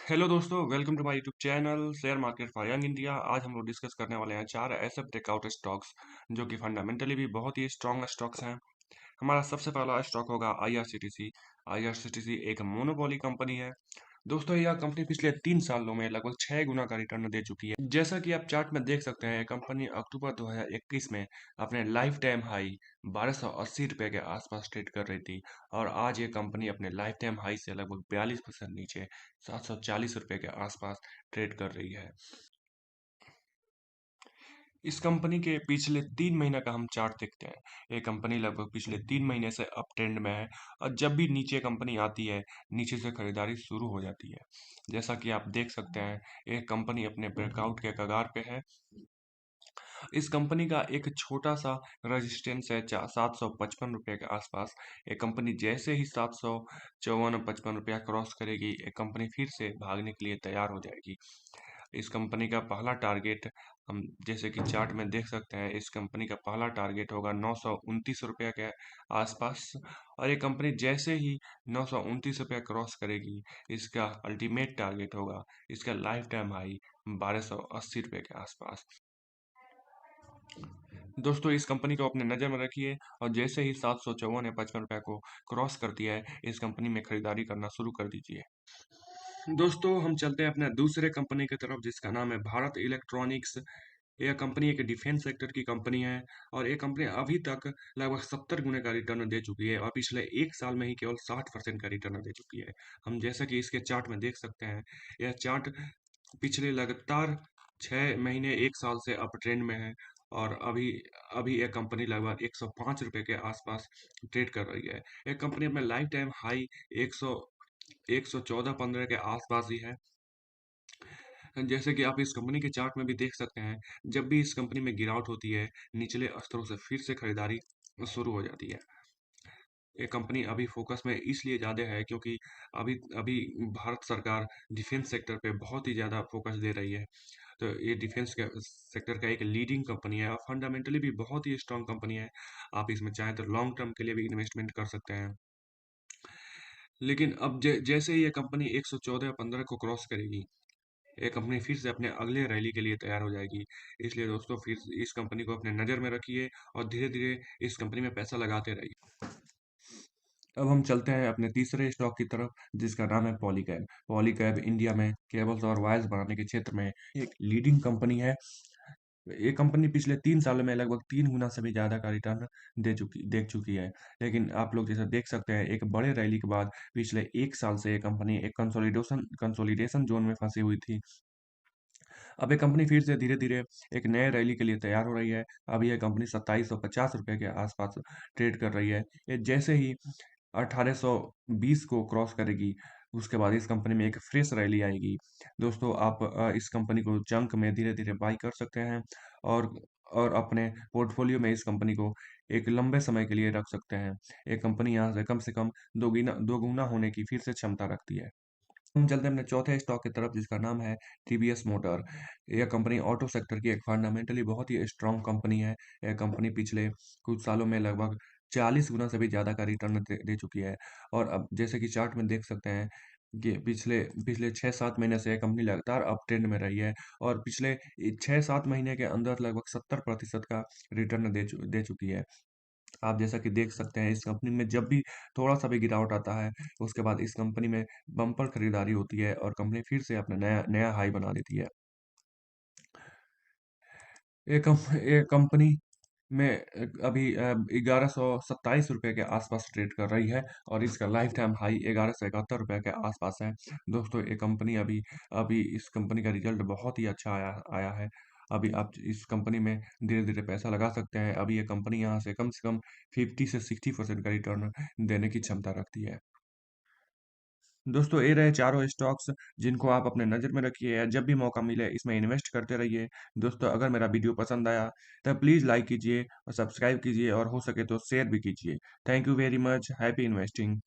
Hello दोस्तों, welcome to my YouTube channel share market for young India. आज हम लोग डिस्कस करने वाले हैं चार ऐसे ब्रेकआउट स्टॉक्स जो कि फंडामेंटली भी बहुत ही स्ट्रॉन्ग स्टॉक्स हैं। हमारा सबसे पहला स्टॉक होगा आईआरसीटीसी। आईआरसीटीसी एक मोनोपोली कंपनी है। दोस्तों, यह कंपनी पिछले 3 सालों में लगभग 6 गुना का रिटर्न दे चुकी है। जैसा कि आप चार्ट में देख सकते हैं, कंपनी अक्टूबर 2021 में अपने लाइफ टाइम हाई 1280 रुपये के आसपास ट्रेड कर रही थी और आज ये कंपनी अपने लाइफ टाइम हाई से लगभग 42% नीचे 740 रुपये के आसपास ट्रेड कर रही है। इस कंपनी के पिछले 3 महीने का हम चार्ट देखते हैं। ये कंपनी लगभग पिछले 3 महीने से अप ट्रेंड में है और जब भी नीचे कंपनी आती है, नीचे से खरीदारी शुरू हो जाती है। जैसा कि आप देख सकते हैं, ये कंपनी अपने ब्रेकआउट के कगार पे है। इस कंपनी का एक छोटा सा रेजिस्टेंस है 755 रुपये के आसपास। ये कंपनी जैसे ही 754-55 रुपया क्रॉस करेगी, ये कंपनी फिर से भागने के लिए तैयार हो जाएगी। इस कंपनी का पहला टारगेट हम जैसे कि चार्ट में देख सकते हैं, इस कंपनी का पहला टारगेट होगा 929 रुपये के आसपास और ये कंपनी जैसे ही 929 रुपया क्रॉस करेगी, इसका अल्टीमेट टारगेट होगा, इसका लाइफ टाइम हाई 1280 रुपये के आसपास। दोस्तों, इस कंपनी को अपने नज़र में रखिए और जैसे ही 754 या 55 रुपये को क्रॉस करती है, इस कंपनी में खरीदारी करना शुरू कर दीजिए। दोस्तों, हम चलते हैं अपने दूसरे कंपनी की तरफ जिसका नाम है भारत इलेक्ट्रॉनिक्स। यह कंपनी एक डिफेंस सेक्टर की कंपनी है और ये कंपनी अभी तक लगभग 70 गुने का रिटर्न दे चुकी है और पिछले 1 साल में ही केवल 60% का रिटर्न दे चुकी है। हम जैसा कि इसके चार्ट में देख सकते हैं, यह चार्ट पिछले लगातार 6 महीने 1 साल से अप ट्रेंड में है और अभी अभी यह कंपनी लगभग 105 रुपये के आसपास ट्रेड कर रही है। यह कंपनी अपने लाइफ टाइम हाई 114-15 के आसपास ही है। जैसे कि आप इस कंपनी के चार्ट में भी देख सकते हैं, जब भी इस कंपनी में गिरावट होती है, निचले स्तरों से फिर से खरीदारी शुरू हो जाती है। ये कंपनी अभी फोकस में इसलिए ज़्यादा है क्योंकि अभी अभी भारत सरकार डिफेंस सेक्टर पे बहुत ही ज़्यादा फोकस दे रही है। तो ये डिफेंस के सेक्टर का एक लीडिंग कंपनी है और फंडामेंटली भी बहुत ही स्ट्रांग कंपनी है। आप इसमें चाहें तो लॉन्ग टर्म के लिए भी इन्वेस्टमेंट कर सकते हैं। लेकिन अब जैसे ही ये कंपनी 114-15 को क्रॉस करेगी, ये कंपनी फिर से अपने अगले रैली के लिए तैयार हो जाएगी। इसलिए दोस्तों, फिर इस कंपनी को अपने नज़र में रखिए और धीरे-धीरे इस कंपनी में पैसा लगाते रहिए। अब हम चलते हैं अपने तीसरे स्टॉक की तरफ जिसका नाम है पॉलीकैब। पॉलीकैब इंडिया में केबल्स और वायर्स बनाने के क्षेत्र में एक लीडिंग कंपनी है। ये कंपनी पिछले 3 सालों में लगभग 3 गुना से भी ज़्यादा का रिटर्न देख चुकी है। लेकिन आप लोग जैसा देख सकते हैं, एक बड़े रैली के बाद पिछले 1 साल से ये कंपनी एक कंसोलिडेशन जोन में फंसी हुई थी। अब ये कंपनी फिर से धीरे-धीरे एक नए रैली के लिए तैयार हो रही है। अभी ये कंपनी 2750 रुपये के आसपास ट्रेड कर रही है। ये जैसे ही 1820 को क्रॉस करेगी, उसके बाद इस कंपनी में एक फ्रेश रैली आएगी। दोस्तों, आप इस कंपनी को चंक में धीरे-धीरे बाय कर सकते हैं और अपने पोर्टफोलियो में इस कंपनी को एक लंबे समय के लिए रख सकते हैं। ये कंपनी यहाँ से कम दोगुना होने की फिर से क्षमता रखती है। हम चलते हैं अपने चौथे स्टॉक की तरफ जिसका नाम है टीवीएस मोटर। यह कंपनी ऑटो सेक्टर की एक फंडामेंटली बहुत ही स्ट्रांग कंपनी है। यह कंपनी पिछले कुछ सालों में लगभग 40 गुना से भी ज़्यादा का रिटर्न दे चुकी है और अब जैसे कि चार्ट में देख सकते हैं कि पिछले पिछले 6-7 महीने से यह कंपनी लगातार अप ट्रेंड में रही है और पिछले 6-7 महीने के अंदर लगभग 70% का रिटर्न दे चुकी है। आप जैसा कि देख सकते हैं, इस कंपनी में जब भी थोड़ा-सा भी गिरावट आता है, उसके बाद इस कंपनी में बम्पर खरीदारी होती है और कंपनी फिर से अपना नया नया हाई बना देती है। ये कंपनी में अभी 1127 रुपये के आसपास ट्रेड कर रही है और इसका लाइफ टाइम हाई 1171 रुपये के आसपास है। दोस्तों, ये कंपनी अभी अभी इस कंपनी का रिजल्ट बहुत ही अच्छा आया आया है। अभी आप इस कंपनी में धीरे-धीरे पैसा लगा सकते हैं। अभी ये कंपनी यहाँ से कम 50 से 60% का रिटर्न देने की क्षमता रखती है। दोस्तों, ये रहे चारों स्टॉक्स जिनको आप अपने नज़र में रखिए या जब भी मौका मिले इसमें इन्वेस्ट करते रहिए। दोस्तों, अगर मेरा वीडियो पसंद आया तो प्लीज़ लाइक कीजिए और सब्सक्राइब कीजिए और हो सके तो शेयर भी कीजिए। Thank you very much. Happy investing.